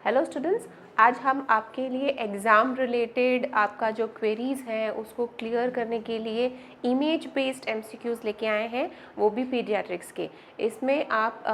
Hello students, आज हम आपके लिए एग्ज़ाम रिलेटेड आपका जो क्वेरीज़ हैं उसको क्लियर करने के लिए इमेज बेस्ड एमसीक्यूज़ लेके आए हैं, वो भी पीडियाट्रिक्स के। इसमें आप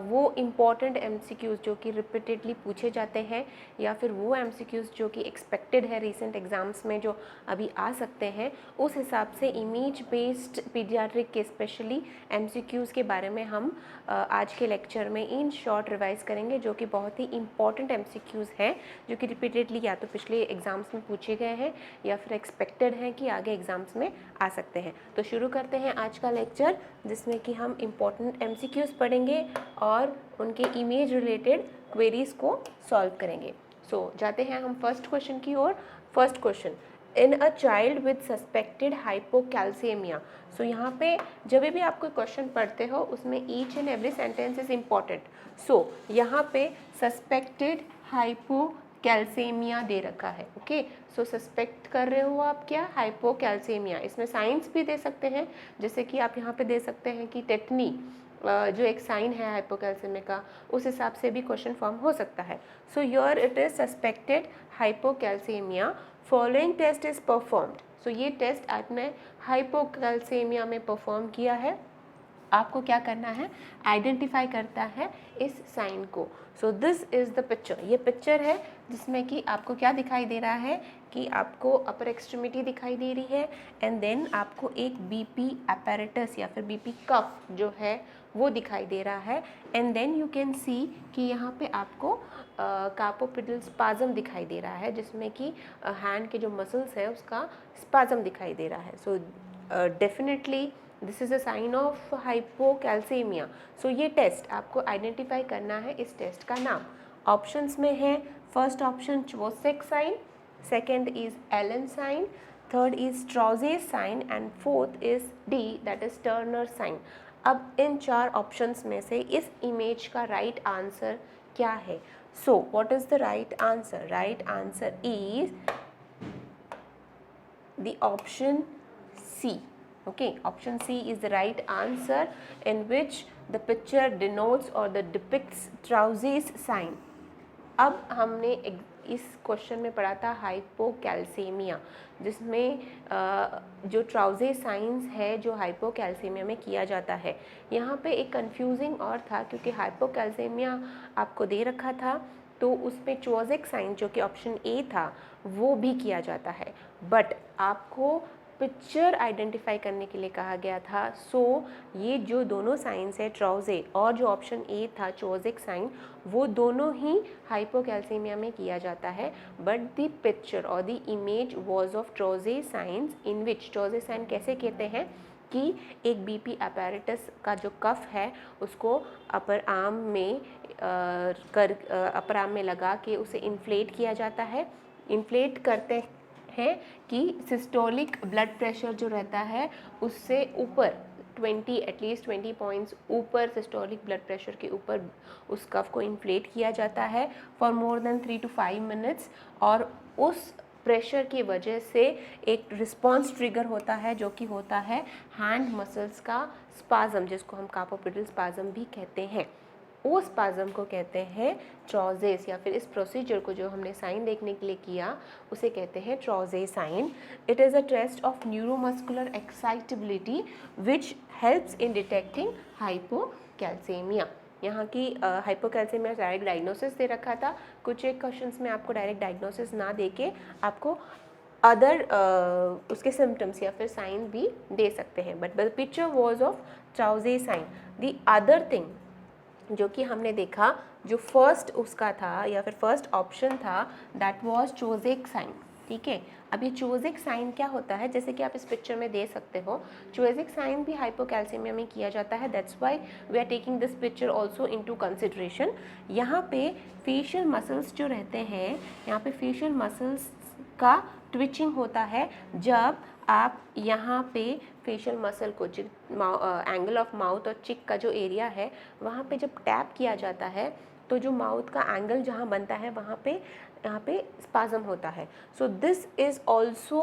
वो इम्पॉर्टेंट एमसीक्यूज़ जो कि रिपीटेडली पूछे जाते हैं या फिर वो एमसीक्यूज़ जो कि एक्सपेक्टेड है रीसेंट एग्ज़ाम्स में जो अभी आ सकते हैं, उस हिसाब से इमेज बेस्ड पीडियाट्रिक के स्पेशली एमसीक्यूज़ के बारे में हम आज के लेक्चर में इन शॉर्ट रिवाइज करेंगे, जो कि बहुत ही इंपॉर्टेंट एमसीक्यूज़ हैं जो कि रिपीटेडली या तो पिछले एग्ज़ाम्स में पूछे गए हैं या फिर एक्सपेक्टेड हैं कि आगे एग्ज़ाम्स में आ सकते हैं। तो शुरू करते हैं आज का लेक्चर, जिसमें कि हम इम्पॉर्टेंट एमसीक्यूज़ पढ़ेंगे और उनके इमेज रिलेटेड क्वेरीज़ को सॉल्व करेंगे। सो जाते हैं हम फर्स्ट क्वेश्चन की ओर। First question, in a child with suspected hypocalcaemia. So यहाँ पे जब भी आप कोई क्वेश्चन पढ़ते हो उसमें each and every sentence is important. So यहाँ पे सस्पेक्टेड हाइपोकैल्सीमिया दे रखा है। ओके, सो सस्पेक्ट कर रहे हो आप क्या? हाइपोकैल्सीमिया। इसमें साइंस भी दे सकते हैं, जैसे कि आप यहाँ पे दे सकते हैं कि टेटनी जो एक साइन है हाइपोकैल्सीमिया का, उस हिसाब से भी क्वेश्चन फॉर्म हो सकता है। So here it is suspected hypocalcaemia, following test is performed. So ये टेस्ट आपने हाइपोकैल्सीमिया में परफॉर्म किया है। आपको क्या करना है? आइडेंटिफाई करता है इस साइन को। सो दिस इज़ द पिक्चर। ये पिक्चर है जिसमें कि आपको क्या दिखाई दे रहा है कि आपको अपर एक्सट्रीमिटी दिखाई दे रही है एंड देन आपको एक बीपी अपैरेटस या फिर बीपी कफ जो है वो दिखाई दे रहा है and then you can see कि यहाँ पे आपको कार्पोपिडल स्पाज्म दिखाई दे रहा है, जिसमें कि हैंड के जो मसल्स है उसका स्पाज्म दिखाई दे रहा है। So definitely this is a sign of hypocalcaemia. So ये टेस्ट आपको आइडेंटिफाई करना है। इस टेस्ट का नाम ऑप्शंस में है। First option Chvostek sign, second is Allen sign, third is Trousseau sign and fourth is D, that is Turner sign. अब इन चार ऑप्शंस में से इस इमेज का राइट आंसर क्या है? So what is the right answer? Right answer is the option C. Okay, option C is the right answer, in which the picture denotes or the depicts Trauze's sign. अब हमने इस question में पढ़ा था hypocalcaemia, जिसमें जो ट्राउजे science है जो हाइपोकैल्सीमिया में किया जाता है। यहाँ पे एक कंफ्यूजिंग और था, क्योंकि हाइपोकैल्सीमिया आपको दे रखा था तो उसमें चोजेक साइन जो कि ऑप्शन ए था वो भी किया जाता है, बट आपको पिक्चर आइडेंटिफाई करने के लिए कहा गया था। सो ये जो दोनों साइंस है ट्राउजे और जो ऑप्शन ए था चोजेक साइन, वो दोनों ही हाइपोकैल्सीमिया में किया जाता है, बट द पिक्चर और the image was of Trousseau signs, in which Trousseau sign कैसे कहते हैं कि एक बीपी अपैरेटस का जो कफ है उसको अपर आर्म में अपर आर्म में लगा के उसे इन्फ्लेट किया जाता है। इन्फ्लेट करते हैं कि सिस्टोलिक ब्लड प्रेशर जो रहता है उससे ऊपर 20 एटलीस्ट 20 पॉइंट्स ऊपर सिस्टोलिक ब्लड प्रेशर के ऊपर उस कफ को इन्फ्लेट किया जाता है for more than 3 to 5 minutes, और उस प्रेशर की वजह से एक रिस्पॉन्स ट्रिगर होता है जो कि होता है हैंड मसल्स का स्पाज्म, जिसको हम कार्पोपिडल स्पाज्म भी कहते हैं। वो स्पाज्म को कहते हैं ट्राउजेस, या फिर इस प्रोसीजर को जो हमने साइन देखने के लिए किया उसे कहते हैं Trousseau sign. It is a test of neuromuscular excitability which helps in detecting hypocalcaemia. यहाँ की हाइपोकैल्सीमिया डायरेक्ट डायग्नोसिस दे रखा था। कुछ एक क्वेश्चंस में आपको डायरेक्ट डायग्नोसिस ना दे के आपको अदर उसके सिम्टम्स या फिर साइन भी दे सकते हैं, but the picture was of Trousseau sign. The other thing जो कि हमने देखा, जो फर्स्ट उसका था या फिर फर्स्ट ऑप्शन था, दैट वाज चोजेक साइन। ठीक है, अब ये चोजेक साइन क्या होता है, जैसे कि आप इस पिक्चर में दे सकते हो, चोजेक साइन भी हाइपोकैल्सीमिया में किया जाता है। That's why we are taking this picture also into consideration. यहाँ पे फेशियल मसल्स जो रहते हैं, यहाँ पे फेशियल मसल्स का ट्विचिंग होता है जब आप यहाँ पे फेशियल मसल को एंगल ऑफ माउथ और चिक का जो एरिया है वहाँ पे जब टैप किया जाता है तो जो माउथ का एंगल जहाँ बनता है वहाँ पे यहाँ पे स्पाज्म होता है। So this is also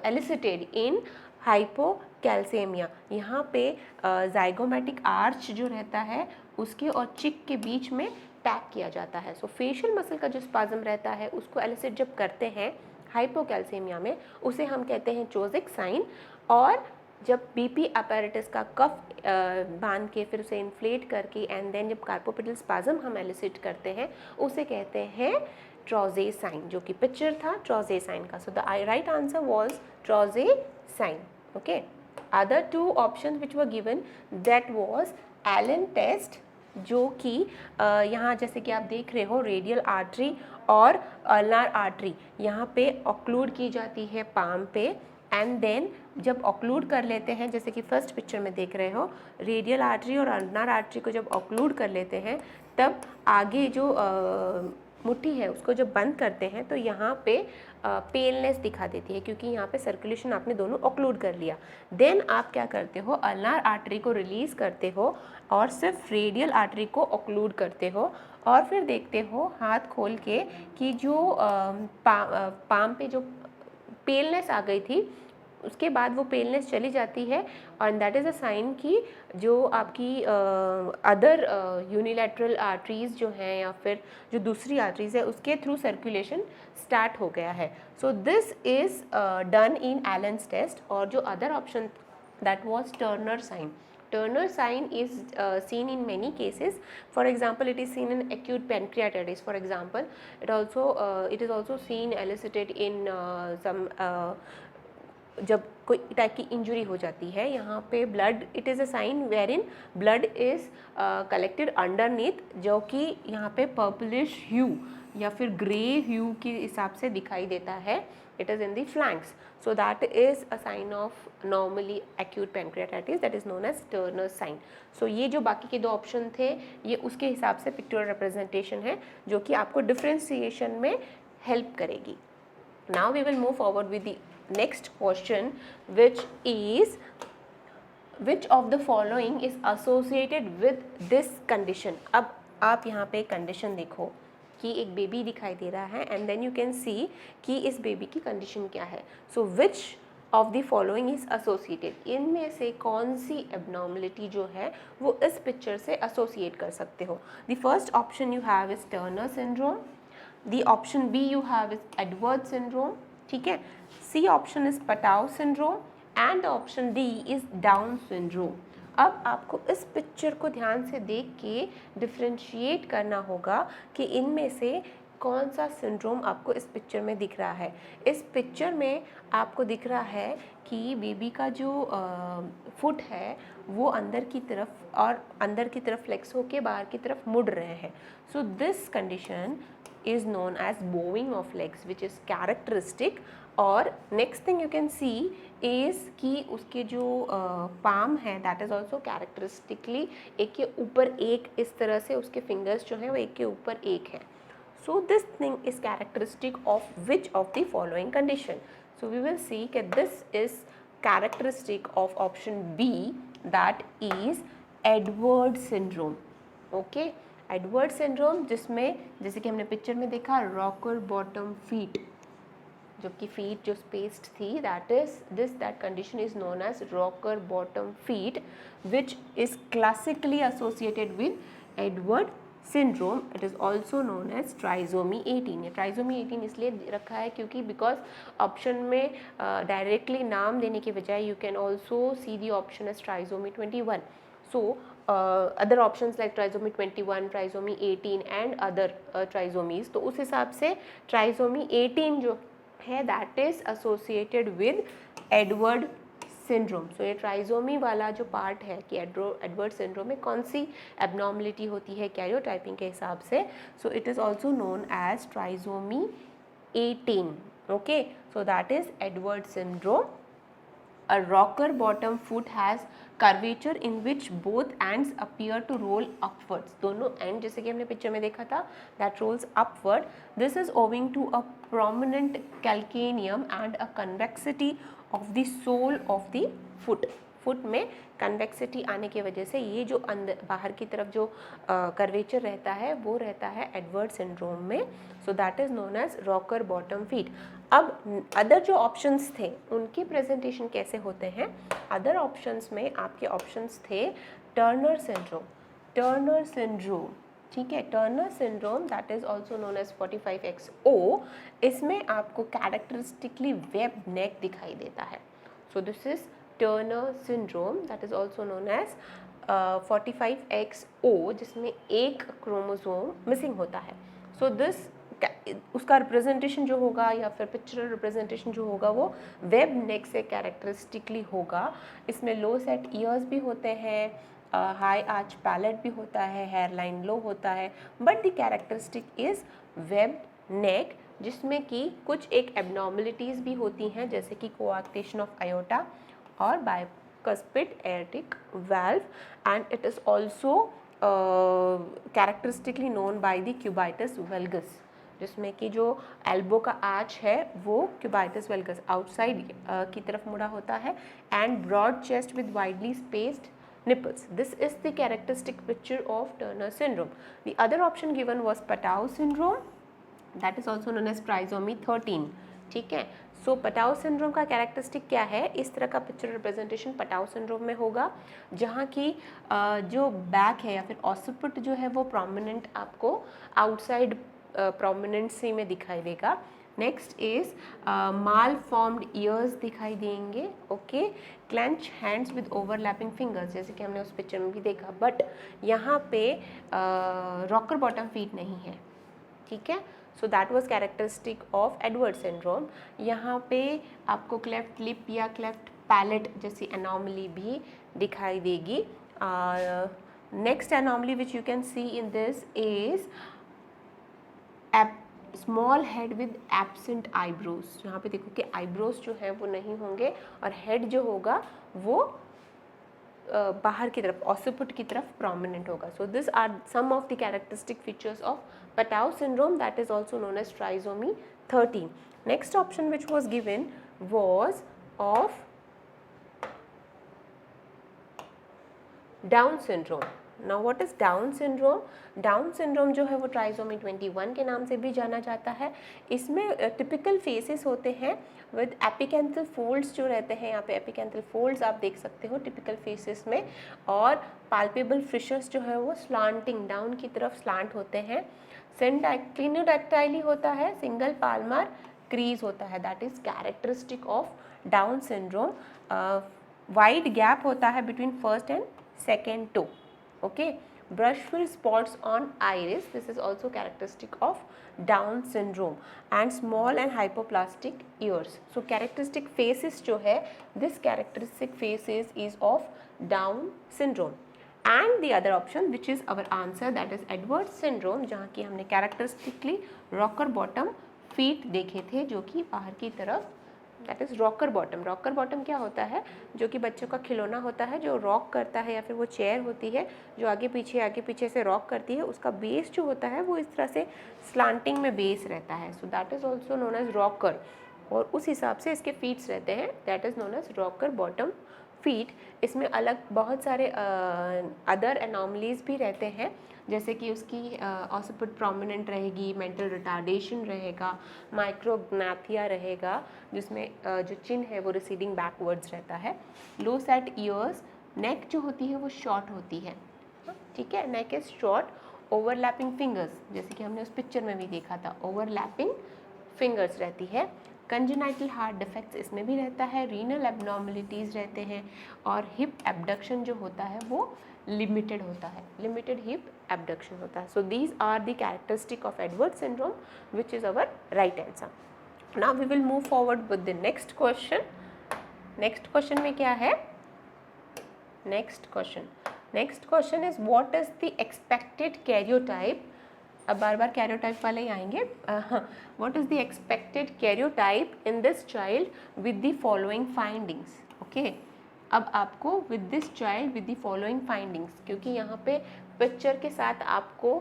elicited in hypocalcaemia. यहाँ पे जाइगोमेटिक आर्च जो रहता है उसके और चिक के बीच में टैग किया जाता है। सो फेशियल मसल का जो स्पाज्म रहता है उसको एलिसिट जब करते हैं हाइपोकैल्सीमिया में, उसे हम कहते हैं चोजिक साइन। और जब बीपी अपैरेटस का कफ बांध के फिर उसे इन्फ्लेट करके एंड देन जब कार्पोपिटल स्पाज्म हम एलिसिट करते हैं उसे कहते हैं ट्रॉजे साइन, जो कि पिक्चर था ट्रॉजे साइन का। So the right answer was Trousseau sign. Okay, other two option which were given that was Allen test, जो कि यहाँ जैसे कि आप देख रहे हो रेडियल आर्टरी और अल्नार आर्टरी यहाँ पे ऑक्लूड की जाती है पाम पे, एंड देन जब ऑक्लूड कर लेते हैं जैसे कि फर्स्ट पिक्चर में देख रहे हो रेडियल आर्टरी और अल्नार आर्टरी को जब ऑक्लूड कर लेते हैं तब आगे जो मुट्ठी है उसको जब बंद करते हैं तो यहाँ पे पेलनेस दिखा देती है क्योंकि यहाँ पे सर्कुलेशन आपने दोनों ऑक्लूड कर लिया। देन आप क्या करते हो, अल्नार आर्टरी को रिलीज़ करते हो और सिर्फ रेडियल आर्टरी को ऑक्लूड करते हो और फिर देखते हो हाथ खोल के कि जो पाम पे जो पेलनेस आ गई थी उसके बाद वो पेलनेस चली जाती है और दैट इज़ अ साइन कि जो आपकी अदर यूनिलैटरल आर्टरीज़ जो हैं या फिर जो दूसरी आर्टरीज़ है उसके थ्रू सर्कुलेशन स्टार्ट हो गया है। So this is done in Allen's test. और जो other option that was Turner sign. Turner sign is seen in many cases. For example, it is seen in acute pancreatitis. For example, it is also seen elicited in some जब कोई type की injury हो जाती है यहाँ पे blood, it is a sign wherein blood is collected underneath, जो कि यहाँ पे पर्पलिश ह्यू या फिर ग्रे ह्यू के हिसाब से दिखाई देता है। It is in the flanks. So that is a sign of normally acute pancreatitis, that is known as Turner sign. So ये जो बाकी के दो ऑप्शन थे ये उसके हिसाब से पिक्चुरल रिप्रेजेंटेशन है जो कि आपको डिफ्रेंसिएशन में हेल्प करेगी। Now we will move forward with the next question, which is which of the following is associated with this condition। अब आप यहाँ पे कंडीशन देखो कि एक बेबी दिखाई दे रहा है and then you can see कि इस बेबी की कंडीशन क्या है। So which of the following is associated, इनमें से कौन सी एबनॉर्मलिटी जो है वो इस पिक्चर से एसोसिएट कर सकते हो। The first option you have is Turner syndrome, the option B you have is Edwards syndrome, ठीक है। C option is Patau syndrome and the option D is Down syndrome। अब आपको इस पिक्चर को ध्यान से देख के डिफ्रेंशिएट करना होगा कि इनमें से कौन सा सिंड्रोम आपको इस पिक्चर में दिख रहा है। इस पिक्चर में आपको दिख रहा है कि बेबी का जो फुट है वो अंदर की तरफ फ्लेक्स होके बाहर की तरफ मुड़ रहे हैं। So this condition is known as bowing of legs which is characteristic। और next thing you can see is कि उसके जो palm है that is also characteristically एक के ऊपर एक इस तरह से उसके fingers जो हैं वो एक के ऊपर एक है। So this thing is characteristic of which of the following condition? So we will see that this is characteristic of option B, that is Edwards syndrome। Okay, Edward syndrome जिसमें जैसे कि हमने पिक्चर में देखा रॉकर बॉटम फीट, जबकि feet जो spaced थी that condition is known as rocker bottom feet which is classically associated with Edward syndrome. It is also known as trisomy 18। ये ट्राइजोमी 18 इसलिए रखा है क्योंकि बिकॉज ऑप्शन में डायरेक्टली नाम देने के बजाय you can also see the option as trisomy 21। So other options like trisomy 21, trisomy 18 and other trisomies, तो उस हिसाब से trisomy 18 जो है that is associated with Edward syndrome। So ये trisomy वाला जो पार्ट है कि Edward syndrome में कौन सी abnormality होती है karyotyping के हिसाब से, so it is also known as trisomy 18। Okay, so that is Edward syndrome। A rocker bottom foot has curvature in which both ends appear to roll upwards। दोनों end जैसे कि हमने पिक्चर में देखा था that rolls upward। This is owing to a prominent calcaneum and a convexity of the sole of the foot। Foot में convexity आने की वजह से ये जो अंदर बाहर की तरफ जो कर्वेचर रहता है वो रहता है एडवर्ड सिंड्रोम में। So that is known as rocker bottom feet. अब अदर जो ऑप्शंस थे उनके प्रेजेंटेशन कैसे होते हैं। अदर ऑप्शंस में आपके ऑप्शंस थे टर्नर सिंड्रोम, ठीक है, Turner syndrome that is also known as 45XO, इसमें आपको कैरेक्टरिस्टिकली वेब नेक दिखाई देता है. So this is Turner syndrome that is also known as 45XO, जिसमें एक क्रोमोसोम मिसिंग होता है. सो दिस उसका रिप्रेजेंटेशन जो होगा या फिर पिक्चरल रिप्रेजेंटेशन जो होगा वो वेब नेक से कैरेक्टरिस्टिकली होगा. इसमें लो सेट ईयर्स भी होते हैं, हाई आर्च पैलेट भी होता है, हेयर लाइन लो होता है, but the characteristic is web neck, जिसमें कि कुछ एक एबनॉर्मलिटीज़ भी होती हैं, जैसे कि कोआक्टेशन ऑफ आयोटा और bicuspid aortic valve, and it is also characteristically known by the cubitus valgus, जिसमें कि जो एल्बो का आर्च है वो क्यूबाइटस वेल्गस आउटसाइड की तरफ मुड़ा होता है, and broad chest with widely spaced nipples. This is the characteristic picture of Turner syndrome. The other option given was Patau syndrome, that is also known as trisomy 13. ठीक है, सो पटाउ सिंड्रोम का characteristic क्या है? इस तरह का picture representation Patau syndrome में होगा, जहाँ की जो बैक है या फिर ऑसिपिट जो है वो प्रोमिनेंट आपको आउटसाइड प्रोमिनेंसी में दिखाई देगा. Next is mall formed years दिखाई देंगे. Okay, clench hands with overlapping fingers, जैसे कि हमने उस पिक्चर में भी देखा, बट यहाँ पे रॉकर बॉटम फीट नहीं है. ठीक है, so that was characteristic of Edward syndrome. यहाँ पे आपको क्लेफ्ट लिप या क्लेफ्ट पैलेट जैसी एनॉमली भी दिखाई देगी. Next anomaly which you can C in this is small head with absent eyebrows. यहाँ पे देखो कि आईब्रोज जो है वो नहीं होंगे और हेड जो होगा वो बाहर की तरफ ऑसिपिट की तरफ प्रोमिनेंट होगा. So this are some of the characteristic features of Patau syndrome that is also known as trisomy 13. Next option which was given was of Down syndrome. Now what is Down syndrome? Down syndrome जो है वो trisomy 21 के नाम से भी जाना जाता है. इसमें टिपिकल फेसेस होते हैं विद एपिकेंथल फोल्ड्स जो रहते हैं. यहाँ पे एपिकेंथल फोल्ड्स आप देख सकते हो टिपिकल फेसेस में, और पाल्पेबल फिशर्स जो है वो स्लांटिंग डाउन की तरफ स्लांट होते हैं. क्लिनोडैक्टाइली होता है, सिंगल पाल्मर क्रीज होता है, that is characteristic of Down syndrome. Wide gap होता है between first and second toe. Okay, brush-filled spots on iris, this is also characteristic of Down syndrome, and small and hypoplastic ears. So characteristic faces जो है, this characteristic faces is of Down syndrome. And the other option which is our answer, that is Edwards syndrome, जहाँ की हमने characteristically rocker bottom feet देखे थे जो कि बाहर की तरफ, that is rocker bottom. Rocker bottom क्या होता है? जो कि बच्चों का खिलौना होता है जो रॉक करता है, या फिर वो चेयर होती है जो आगे पीछे से रॉक करती है, उसका बेस जो होता है वो इस तरह से स्लांटिंग में बेस रहता है. So that is also known as rocker, और उस हिसाब से इसके फीट्स रहते हैं, that is known as rocker bottom feet. इसमें अलग बहुत सारे अदर एनॉमलीज भी रहते हैं, जैसे कि उसकी ऑसिपिट प्रोमिनेंट रहेगी, मेंटल रिटार्डेशन रहेगा, माइक्रोग्नाथिया रहेगा, जिसमें जो चिन है वो रिसीडिंग बैकवर्ड्स रहता है. लो सेट ईयर्स, नेक जो होती है वो शॉर्ट होती है. ठीक है, neck is short. Overlapping fingers, जैसे कि हमने उस पिक्चर में भी देखा था, ओवरलैपिंग फिंगर्स रहती है. कंजेनाइटल हार्ट डिफेक्ट्स इसमें भी रहता है. रीनल एबनॉर्मलिटीज़ रहते हैं, और हिप एबडक्शन जो होता है वो लिमिटेड होता है, लिमिटेड हिप एबडक्शन होता है. So these are the characteristic of Edward syndrome which is our right answer. Now we will move forward with the next question. Next question में क्या है? Next question is what is the expected karyotype. अब बार बार karyotype वाले ही आएंगे. What is the expected karyotype in this child with the following findings. Okay, अब आपको with this child with the following findings, क्योंकि यहाँ पे पिक्चर के साथ आपको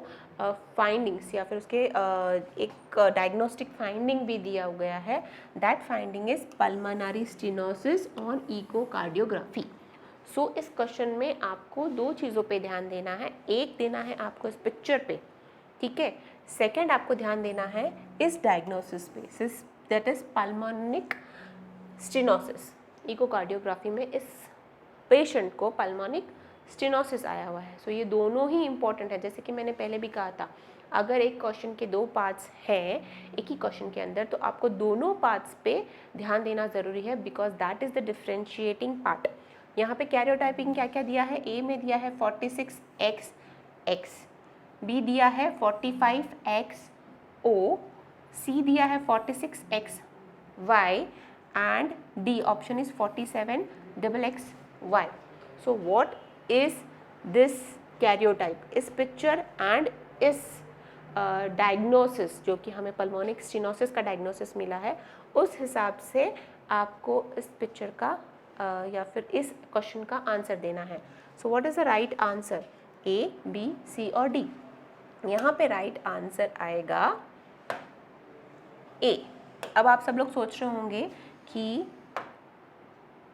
फाइंडिंग्स या फिर उसके एक डायग्नोस्टिक फाइंडिंग भी दिया गया है. That finding is pulmonary stenosis on echocardiography. So इस क्वेश्चन में आपको दो चीज़ों पे ध्यान देना है. एक देना है आपको इस पिक्चर पे, ठीक है. सेकेंड आपको ध्यान देना है इस डायग्नोसिस पे, that is pulmonic stenosis. Echocardiography में इस पेशेंट को पल्मोनिक स्टेनोसिस आया हुआ है। सो ये दोनों ही इंपॉर्टेंट है। जैसे कि मैंने पहले भी कहा था, अगर एक क्वेश्चन के दो पार्ट्स हैं एक ही क्वेश्चन के अंदर, तो आपको दोनों पार्ट्स पे ध्यान देना ज़रूरी है, because that is the differentiating part. यहाँ पे कैरियोटाइपिंग क्या क्या दिया है, ए में दिया है 46XX, बी दिया है 45XO, सी दिया है 46XY and D option is 47XXY। So what is this karyotype? इस पिक्चर एंड इस डायग्नोसिस जो कि हमें पल्मोनिक स्टेनोसिस का डायग्नोसिस मिला है, उस हिसाब से आपको इस पिक्चर का या फिर इस क्वेश्चन का आंसर देना है। So what is the right answer? A, B, C और डी। यहाँ पे राइट आंसर आएगा ए। अब आप सब लोग सोच रहे होंगे कि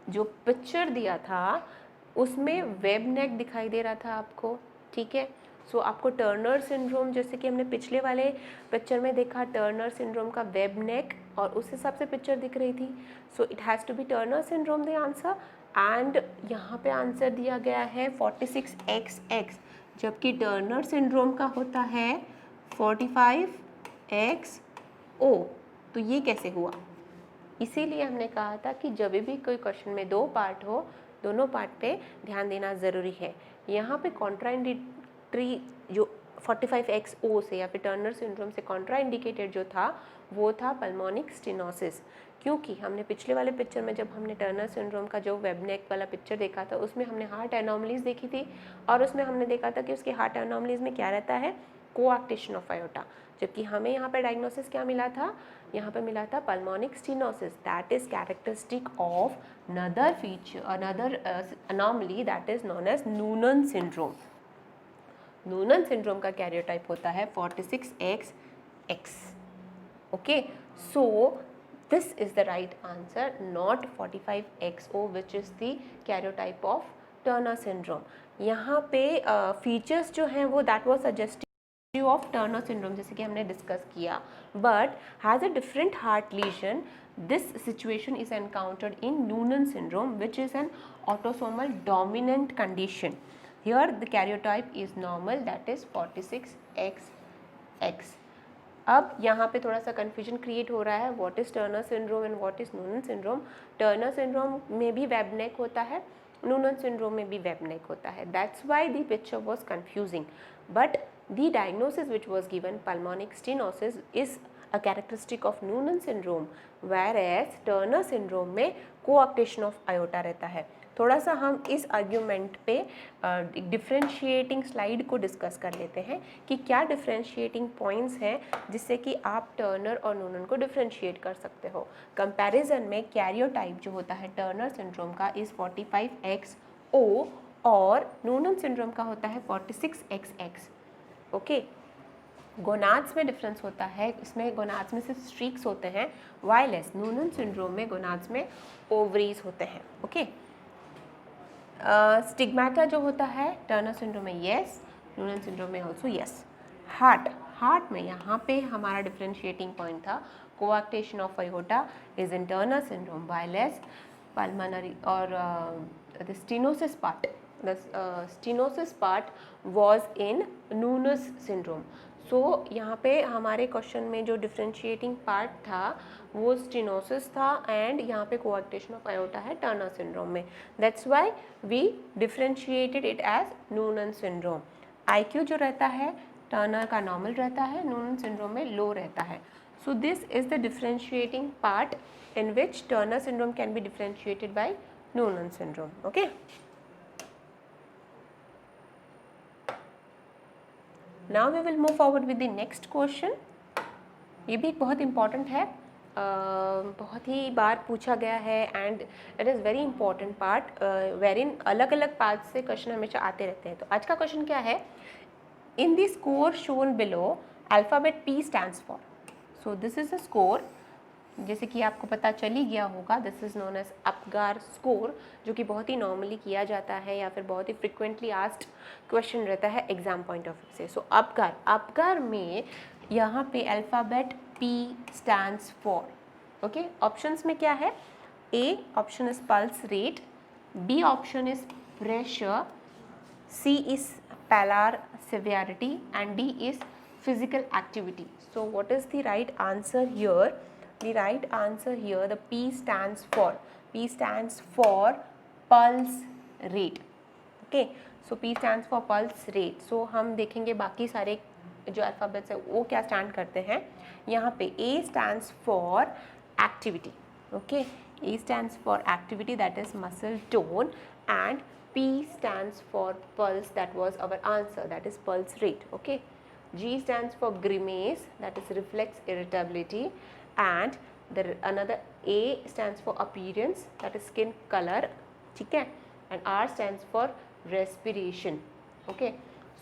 जो पिक्चर दिया था उसमें वेब नेक दिखाई दे रहा था आपको, ठीक है। सो आपको टर्नर सिंड्रोम, जैसे कि हमने पिछले वाले पिक्चर में देखा, टर्नर सिंड्रोम का वेब नेक और उस हिसाब से पिक्चर दिख रही थी। So it has to be Turner syndrome the answer, and यहाँ पे आंसर दिया गया है 46XX, जबकि टर्नर सिंड्रोम का होता है 45XO। तो ये कैसे हुआ? इसीलिए हमने कहा था कि जब भी कोई क्वेश्चन में दो पार्ट हो, दोनों पार्ट पे ध्यान देना ज़रूरी है। यहाँ पे कॉन्ट्राइंडिकेटरी जो 45XO से या फिर टर्नर सिंड्रोम से कॉन्ट्राइंडिकेटेड जो था वो था पल्मोनिक स्टेनोसिस, क्योंकि हमने पिछले वाले पिक्चर में जब हमने टर्नर सिंड्रोम का जो वेबनेक वाला पिक्चर देखा था उसमें हमने हार्ट एनोमलीज देखी थी, और उसमें हमने देखा था कि उसके हार्ट एनोमलीज में क्या रहता है, कोआक्टेशन ऑफ आयोटा। जबकि हमें यहाँ पे डायग्नोसिस क्या मिला था, यहाँ पे मिला था pulmonic stenosis, that is characteristic of another feature, another anomaly that is known as Noonan syndrome. Noonan syndrome का कैरियोटाइप होता है 46XX। Okay, so this is the right answer, not 45XO which is the karyotype of Turner syndrome। यहाँ पे features जो हैं वो that was suggestive of Turner syndrome जैसे कि हमने डिस्कस किया, but has a different heart lesion. This situation is encountered in Noonan syndrome, which is an autosomal dominant condition. Here the karyotype is normal, that is 46XX। अब यहाँ पे थोड़ा सा confusion create हो रहा है, what is Turner syndrome and what is Noonan syndrome. Turner syndrome में भी वेबनेक होता है, नूनन सिंड्रोम में भी वेबनेक होता है, that's why the picture was confusing, but the diagnosis which was given pulmonic stenosis is a characteristic of Noonan syndrome, whereas Turner syndrome में कोऑक्टेशन of iota रहता है। थोड़ा सा हम इस आर्ग्यूमेंट पे डिफ्रेंशिएटिंग स्लाइड को डिस्कस कर लेते हैं कि क्या डिफ्रेंशिएटिंग पॉइंट्स हैं जिससे कि आप टर्नर और नूनन को डिफ्रेंशिएट कर सकते हो। कंपैरिजन में कैरियोटाइप जो होता है टर्नर सिंड्रोम का इज़ 45XO और नूनन सिंड्रोम का होता है 46XX। ओके, गोनाड्स में डिफरेंस होता है, इसमें गोनाड्स में सिर्फ स्ट्रीक्स होते हैं, वाइलेस नूनन सिंड्रोम में गोनाड्स में ओवरीज होते हैं। ओके, स्टिग्माटा जो होता है टर्नर सिंड्रोम में यस, नूनन सिंड्रोम में ऑल्सो यस। हार्ट में यहाँ पे हमारा डिफरेंशिएटिंग पॉइंट था coarctation of aorta is in Turner syndrome, whereas pulmonary और the stenosis part was in Noonan's syndrome. So यहाँ पे हमारे क्वेश्चन में जो डिफ्रेंशिएटिंग पार्ट था वो स्टेनोसिस था, एंड यहाँ पे कोआक्टेशन ऑफ आयोटा है टर्नर सिंड्रोम में, that's why we differentiated it as Noonan syndrome. IQ जो रहता है टर्नर का नॉर्मल रहता है, नूनन सिंड्रोम में लो रहता है। So this is the differentiating part in which Turner syndrome can be differentiated by Noonan syndrome. Okay. Now we will move forward with the next question. ये भी बहुत important है, बहुत ही बार पूछा गया है, and it is very important part wherein अलग अलग पार्ट से क्वेश्चन हमेशा आते रहते हैं। तो आज का क्वेश्चन क्या है? In the score shown below, alphabet P stands for. So this is a score, जैसे कि आपको पता चल ही गया होगा, this is known as Apgar score, जो कि बहुत ही नॉर्मली किया जाता है या फिर बहुत ही फ्रिक्वेंटली आस्क्ड क्वेश्चन रहता है एग्जाम पॉइंट ऑफ व्यू से। सो अपगार में यहाँ पे alphabet P stands for. Okay, options में क्या है? A option is pulse rate, B option is pressure, C is palar severity and D is physical activity. So what is the right answer here? The right answer here, the P stands for pulse rate. Okay, so P stands for pulse rate. So हम देखेंगे बाकी सारे जो alphabets है वो क्या stand करते हैं. यहाँ पे A stands for activity. Okay, A stands for activity, that is muscle tone, and P stands for pulse, that was our answer, that is pulse rate. Okay, G stands for grimace, that is reflex irritability, and another A stands for appearance, that is skin color. ठीक है, and R stands for respiration. Okay,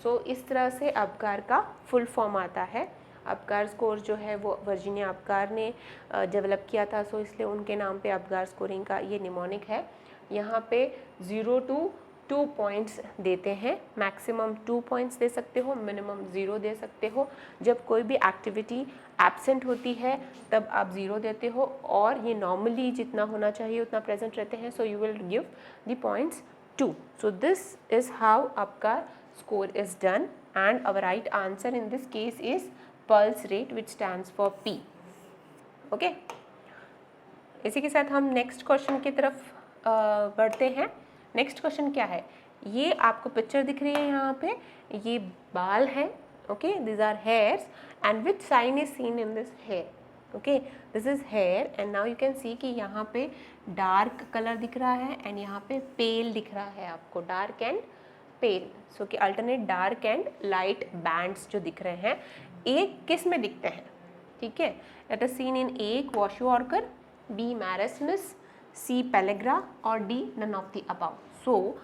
so इस तरह से अबकार का full form आता है. Abkar score जो है वो वर्जीनिया अबकार ने डेवलप किया था, सो इसलिए उनके नाम पे अबकार स्कोरिंग का ये निमोनिक है. यहाँ पे 0 to 2 पॉइंट्स देते हैं. मैक्सिमम 2 पॉइंट्स दे सकते हो, मिनिमम 0 दे सकते हो. जब कोई भी एक्टिविटी एब्सेंट होती है तब आप 0 देते हो, और ये नॉर्मली जितना होना चाहिए उतना प्रेजेंट रहते हैं, so you will give the points 2. So this is how आपका score is done, and our right answer in this case is pulse rate, which stands for P. Okay, इसी के साथ हम नेक्स्ट क्वेश्चन की तरफ बढ़ते हैं. नेक्स्ट क्वेश्चन क्या है? ये आपको पिक्चर दिख रही है यहाँ पे, ये बाल है. Okay, this are hairs and which sign is seen in this hair. Okay, this is hair and now you can see कि यहाँ पे डार्क कलर दिख रहा है एंड यहाँ पे पेल दिख रहा है आपको, डार्क एंड पेल. सो कि alternate dark and light bands जो दिख रहे हैं, एक किस में दिखते हैं? ठीक है, it is seen in A kwashiorkor, B marasmus, C pellagra और D none of the above. So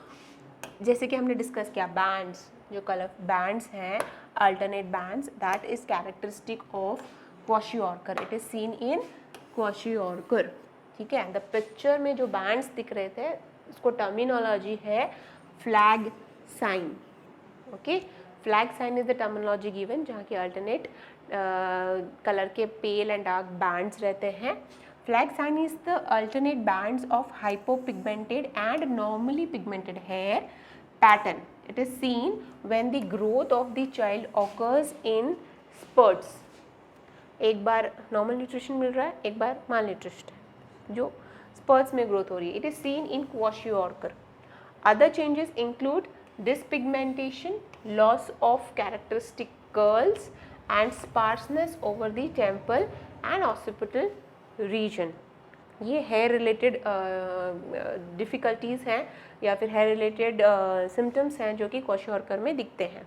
जैसे कि हमने डिस्कस किया, बैंड्स जो कलर बैंड्स हैं, alternate bands, that is characteristic of kwashiorkor. It is seen in kwashiorkor. ठीक है, the picture में जो बैंड्स दिख रहे थे उसको टर्मिनोलॉजी है flag sign. Okay, flag sign is the terminology given जहाँ की अल्टरनेट कलर के पेल एंड डार्क बैंड्स रहते हैं. Flag sign is the alternate bands of hypopigmented and normally pigmented hair pattern. It is seen when the growth of the child occurs in spurts. एक बार normal nutrition मिल रहा है, एक बार माल nutrition है, जो sprouts में growth हो रही है. It is seen in kwashiorkor. Other changes include depigmentation, loss of characteristic curls and sparseness over the temple and occipital region. ये हेयर रिलेटेड डिफ़िकल्टीज़ हैं या फिर हेयर रिलेटेड सिम्टम्स हैं जो कि क्वाशियोर्कर में दिखते हैं.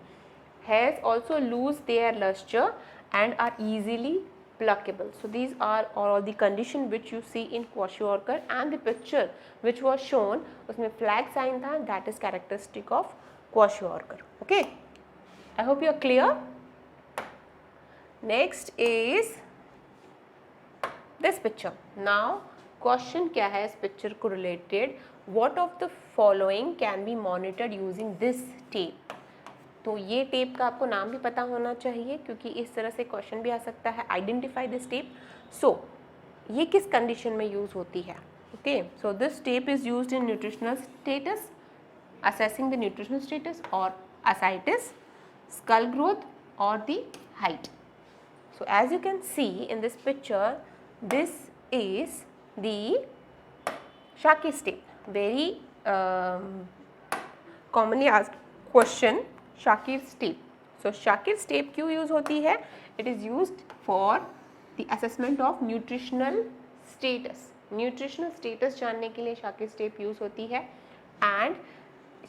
Hairs also lose their lustre and are easily pluckable. So these are all the condition which you see in kwashiorkor, and the picture which was shown उसमें flag sign था, that is characteristic of kwashiorkor. Okay, I hope you are clear. Next is this picture. Now question क्या है इस picture को related? What of the following can be monitored using this tape? तो ये tape का आपको नाम भी पता होना चाहिए क्योंकि इस तरह से क्वेश्चन भी आ सकता है. Identify this tape. सो ये किस कंडीशन में यूज़ होती है? Okay, so this tape is used in nutritional status, assessing the nutritional status और ascites, skull growth or the height. So as you can see in this picture, this is the Shaki's tape. Very commonly asked question, Shaki's tape. So Shaki's tape क्यों use होती है? It is used for the assessment of nutritional status. Nutritional status जानने के लिए Shaki's tape use होती है. And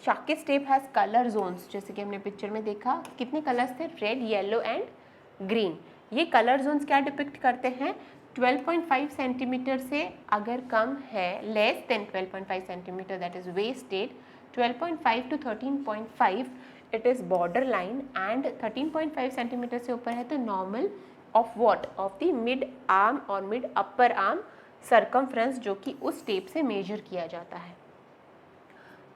Shaki's tape has color zones. जैसे कि हमने पिक्चर में देखा, कितने कलर्स थे? Red, yellow and green. ये कलर जोन्स क्या डिपिक्ट करते हैं? 12.5 सेंटीमीटर से अगर कम है, less than 12.5 centimetre, that is wasted. 12.5 to 13.5 it is border line, and 13.5 centimetre से ऊपर है तो normal of what? Of the mid arm और मिड अपर आर्म सर्कमफ्रेंस, जो कि उस टेप से मेजर किया जाता है.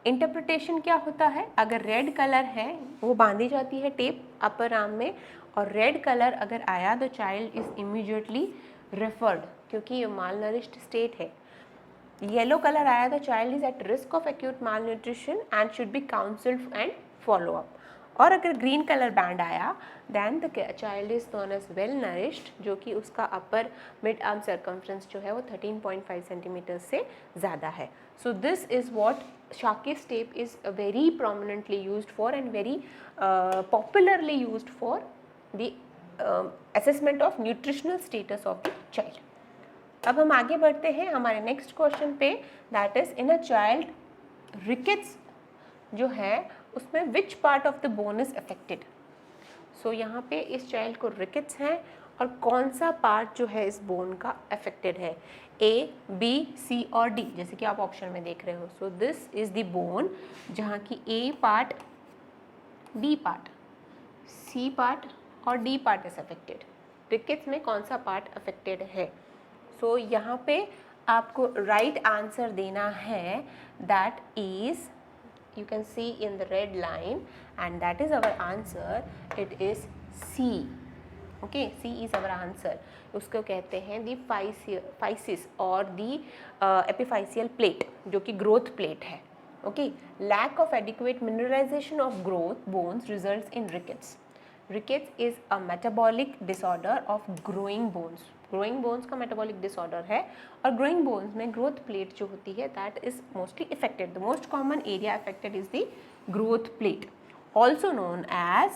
इंटरप्रिटेशन क्या होता है? अगर रेड कलर है वो बांधी जाती है टेप अपर आर्म में, और रेड कलर अगर आया the child is immediately referred, क्योंकि ये माल नरिश्ड स्टेट है. येलो कलर आया the child is at risk of acute malnutrition and should be counselled and follow up. और अगर ग्रीन कलर बैंड आया then the child is known as well nourished, जो कि उसका upper mid arm circumference जो है वो 13.5 centimetre से ज़्यादा है। So this is what Sharkey's tape is very prominently used for and very popularly used for the assessment of nutritional status of the child. अब हम आगे बढ़ते हैं हमारे नेक्स्ट क्वेश्चन पे, that is in a child rickets जो है उसमें which part of the bone is affected. So यहाँ पे इस चाइल्ड को रिकेट्स है और कौन सा पार्ट जो है इस बोन का अफेक्टेड है, ए, बी, सी और डी, जैसे कि आप ऑप्शन में देख रहे हो। So this is the bone जहाँ की A part, B part, C part और D part is affected. Rickets में कौन सा पार्ट अफेक्टेड है? सो यहाँ पे आपको राइट आंसर देना है, that is you can see in the red line and that is our answer, it is C. okay, C is our answer. उसको कहते हैं the physis और the epiphyseal plate जो कि growth plate है। okay, lack of adequate mineralization of growth bones results in rickets. Rickets is a metabolic disorder of growing bones. Growing bones का metabolic disorder है और ग्रोइंग बोन्स में growth plate जो होती है that is mostly affected. The most common area affected is the growth plate, also known as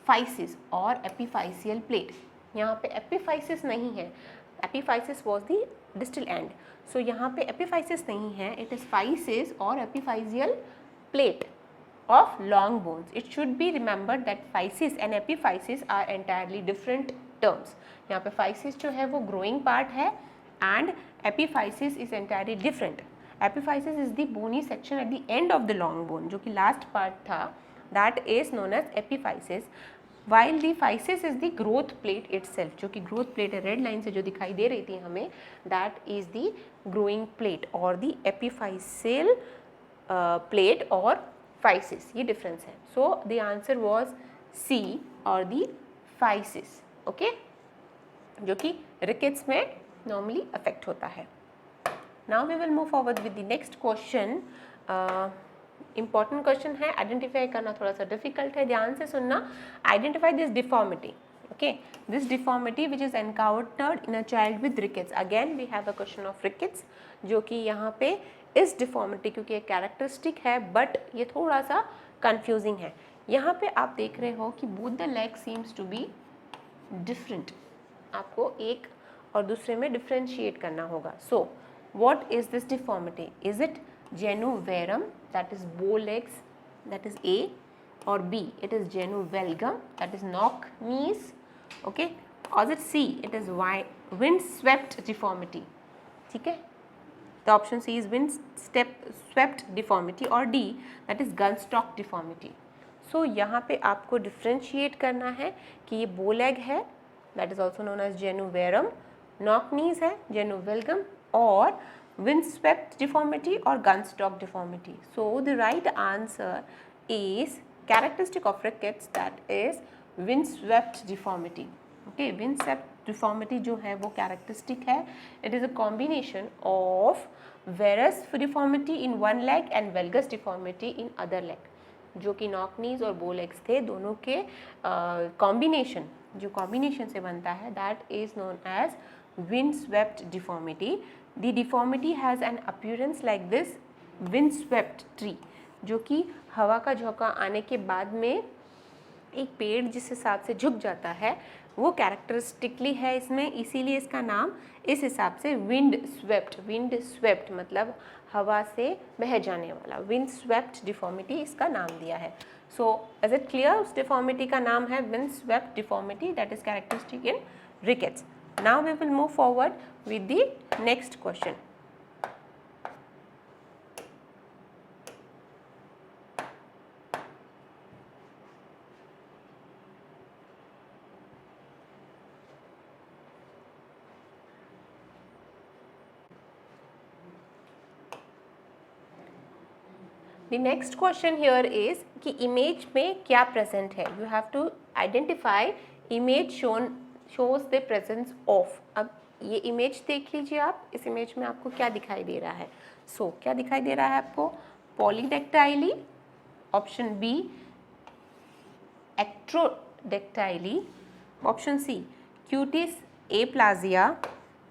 physis और epiphyseal plate. यहाँ पे एपीफाइसिस नहीं है, epiphysis was the distal end, so यहाँ पे एपीफाइसिस नहीं है, इट इज फाइसिस और epiphyseal plate of long bones. It should be remembered that physis and epiphysis are entirely different terms. यहाँ पे physis जो है वो growing part है and epiphysis is entirely different. Epiphysis is the bony section at the end of the long bone, जो कि last part था, that is known as epiphysis, while the physis is the growth plate itself, जो कि growth plate है red line से जो दिखाई दे रही थी हमें, that is the growing plate or the epiphyseal plate और फाइसिस, ये डिफरेंस है। सो द आंसर वॉज सी और दी फाइसिस, ओके, जो कि रिकेट्स में नॉर्मली अफेक्ट होता है। Now we will move forward with the next question. Important question है, आइडेंटिफाई करना थोड़ा सा डिफिकल्ट है, ध्यान से सुनना। Identify this deformity, okay, this deformity which is encountered in a child with rickets. Again we have a question of rickets, जो कि यहाँ पे इस डिफॉर्मिटी क्योंकि एक कैरेक्टरिस्टिक है बट ये थोड़ा सा कंफ्यूजिंग है। यहाँ पे आप देख रहे हो कि both the legs seems to be different, आपको एक और दूसरे में डिफ्रेंशिएट करना होगा। So what is this deformity? Is it genu varum, that is bow legs, that is A, or B, it is genu valgum, that is knock knees, okay, or is it C, it is wind swept deformity, ठीक है, the option C is wind swept deformity, or D, that is gun stock deformity. So यहाँ पे आपको differentiate करना है कि ये bow leg है, that is also known as genu varum, knock knees है genu valgum, और wind swept deformity or gun stock deformity. So the right answer is characteristic of rickets, that is windswept deformity. okay, windswept deformity जो है वो characteristic है, it is a combination of varus deformity in one leg and valgus deformity in other leg, जो कि knock knees और bow legs थे, दोनों के combination, जो combination से बनता है, that is known as windswept deformity. The deformity has an appearance like this windswept tree, जो कि हवा का झोंका आने के बाद में एक पेड़ जिस हिसाब से झुक जाता है वो कैरेक्टरिस्टिकली है इसमें, इसीलिए इसका नाम इस हिसाब से विंड स्वेप्ट मतलब हवा से बह जाने वाला, विंड स्वेप्ट डिफॉर्मिटी इसका नाम दिया है। सो इज इट क्लियर, उस डिफॉर्मिटी का नाम है wind swept deformity, that is characteristic in rickets. Now we will move forward with the next question. The next question here is कि इमेज में क्या प्रेजेंट है, you have to identify image shows the presence of। अब ये image देख लीजिए आप, इस इमेज में आपको क्या दिखाई दे रहा है। क्या दिखाई दे रहा है आपको, polydactyly, option B ectrodactyly, option C cutis aplasia,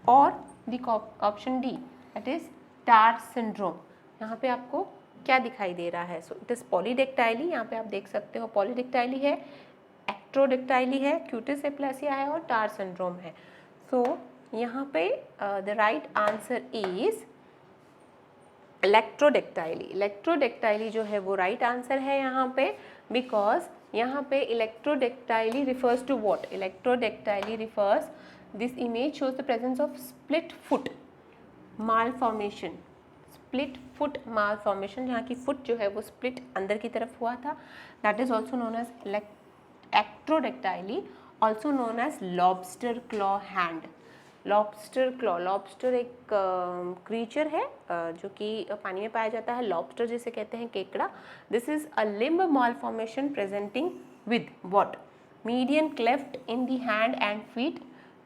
or the option D that is TAR syndrome. यहाँ पे आपको क्या दिखाई दे रहा है? सो इट इज़ पॉलीडेक्टाइली, यहाँ पे आप देख सकते हो पॉलीडेक्टाइली है, एक्ट्रोडेक्टाइली है, क्यूटिस एप्लासिया है और टार सिंड्रोम है. सो यहाँ पे द राइट आंसर इज इलेक्ट्रोडेक्टाइली. इलेक्ट्रोडेक्टाइली जो है वो राइट आंसर है यहाँ पे, बिकॉज यहाँ पे ectrodactyly refers to what? Ectrodactyly refers, this image shows the presence of split foot malformation. Split foot malformation, जहाँ की फुट जो है वो स्प्लिट अंदर की तरफ हुआ था, that is also known as ectrodactyly, also known as lobster claw hand. Lobster claw, lobster एक क्रीचर है जो कि पानी में पाया जाता है. लॉबस्टर जिसे कहते हैं केकड़ा. This is a limb malformation presenting with what? Median cleft in the hand and feet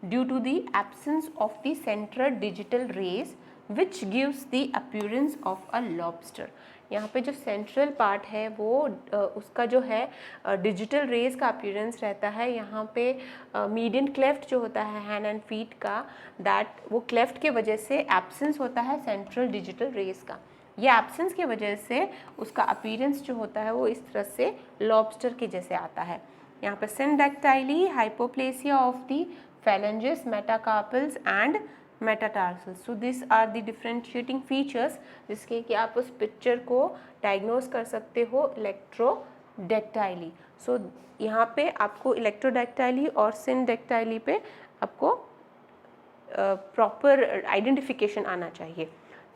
due to the absence of the central digital rays which gives the appearance of a lobster. यहाँ पे जो central part है वो उसका जो है digital raise का appearance रहता है. यहाँ पे मीडियन क्लेफ्ट जो होता है हैंड एंड फीट का, दैट वो क्लेफ्ट के वजह से एब्सेंस होता है सेंट्रल डिजिटल रेज का. ये एब्सेंस की वजह से उसका अपीयरेंस जो होता है वो इस तरह से लॉबस्टर के जैसे आता है. यहाँ पे syndactyly, hypoplasia of the phalanges, metacarpals and metatarsals. So these are the differentiating features जिसके कि आप उस पिक्चर को डायग्नोज कर सकते हो इलेक्ट्रोडेक्टाइली. सो यहाँ पे आपको इलेक्ट्रोडेक्टाइली और सिंडैक्टाइली पे आपको प्रॉपर आइडेंटिफिकेशन आना चाहिए.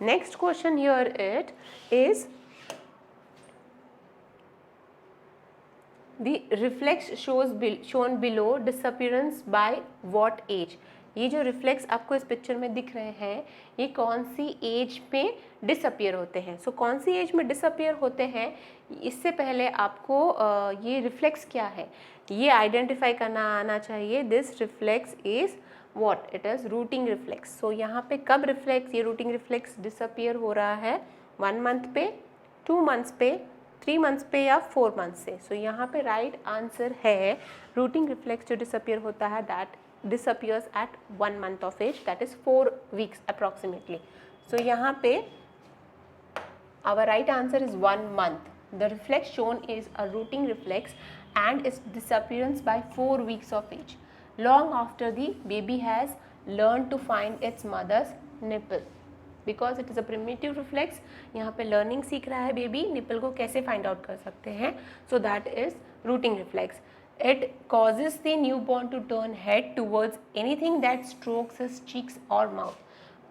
Next question here it is The reflex shown below disappearance by what age? ये जो रिफ्लेक्स आपको इस पिक्चर में दिख रहे हैं ये कौन सी एज पे डिसअपियर होते हैं? सो कौन सी एज में डिसअपियर होते हैं, इससे पहले आपको ये रिफ्लेक्स क्या है ये आइडेंटिफाई करना आना चाहिए. This reflex is what? It is rooting reflex. So यहाँ पे कब रिफ्लेक्स, ये रूटिंग रिफ्लेक्स डिसअपियर हो रहा है? 1 मंथ पे, 2 मंथ्स पे, 3 मंथ्स पे या 4 मंथ्स से. सो यहाँ पे राइट आंसर है रूटिंग रिफ्लेक्स जो डिसअपियर होता है that disappears at 1 month of age, that is 4 weeks approximately. So यहाँ पे our right answer is 1 month. The reflex shown is a rooting reflex and its disappearance by 4 weeks of age, long after the baby has learned to find its mother's nipple. Because it is a primitive reflex, यहाँ पे learning सीख रहा है baby nipple को कैसे find out कर सकते हैं. So that is rooting reflex. It causes the newborn to turn head towards anything that strokes his cheeks और माउथ.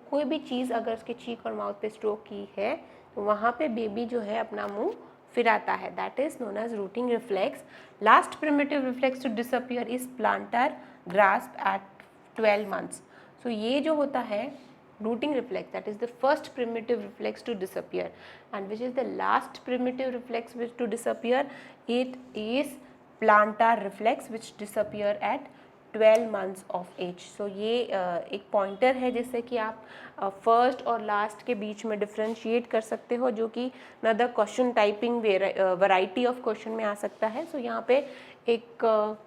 कोई भी चीज़ अगर उसके चीक और माउथ पे स्ट्रोक की है तो वहाँ पे बेबी जो है अपना मुंह फिराता है. That is known as rooting reflex. Last primitive reflex to disappear is plantar grasp at 12 months. सो ये जो होता है rooting reflex, that is the first primitive reflex to disappear, and which is the last primitive reflex which to disappear? It is plantar reflex which disappear at 12 months of age. So ये एक pointer है जिससे कि आप first और last के बीच में differentiate कर सकते हो, जो कि नदर question typing variety of question में आ सकता है. सो यहाँ पे एक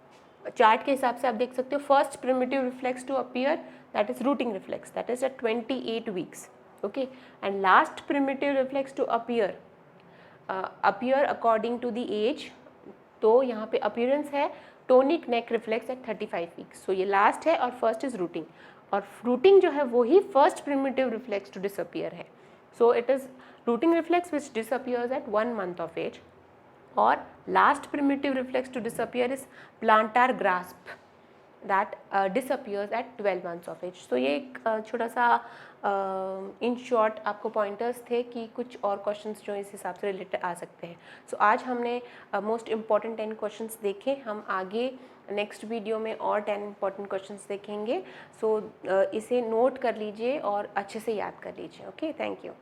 चार्ट के हिसाब से आप देख सकते हो first primitive reflex to appear, that is rooting reflex, that is at 28 weeks. Okay, and last primitive reflex to appear according to the age. तो यहाँ पे appearance है tonic neck reflex at 35 weeks. so ये last है और first is rooting, और rooting जो है वो ही first primitive reflex to disappear है. so it is rooting reflex which disappears at 1 month of age, और last primitive reflex to disappear is plantar grasp that disappears at 12 months of age. so ये एक छोटा सा in short आपको pointers थे कि कुछ और क्वेश्चंस जो इस हिसाब से रिलेटेड आ सकते हैं. सो आज हमने मोस्ट इम्पॉर्टेंट 10 क्वेश्चंस देखे. हम आगे नेक्स्ट वीडियो में और 10 इम्पॉर्टेंट क्वेश्चंस देखेंगे. सो इसे नोट कर लीजिए और अच्छे से याद कर लीजिए. Okay, thank you.